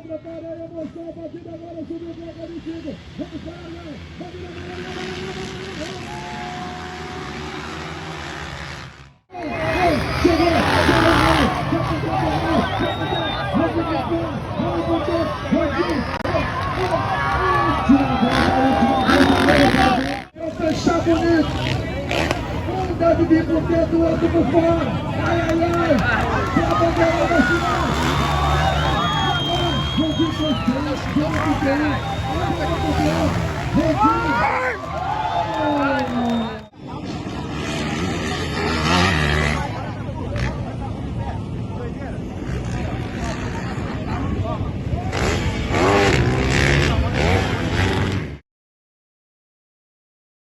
Prepara a emoção, a batida agora subiu para a Curitiba. Vamos para fechar bonito. Um deve vir por dentro, o outro por fora. Ai, ai, ai. Tem a bandeira nacional. Vamos ver, vamos ver.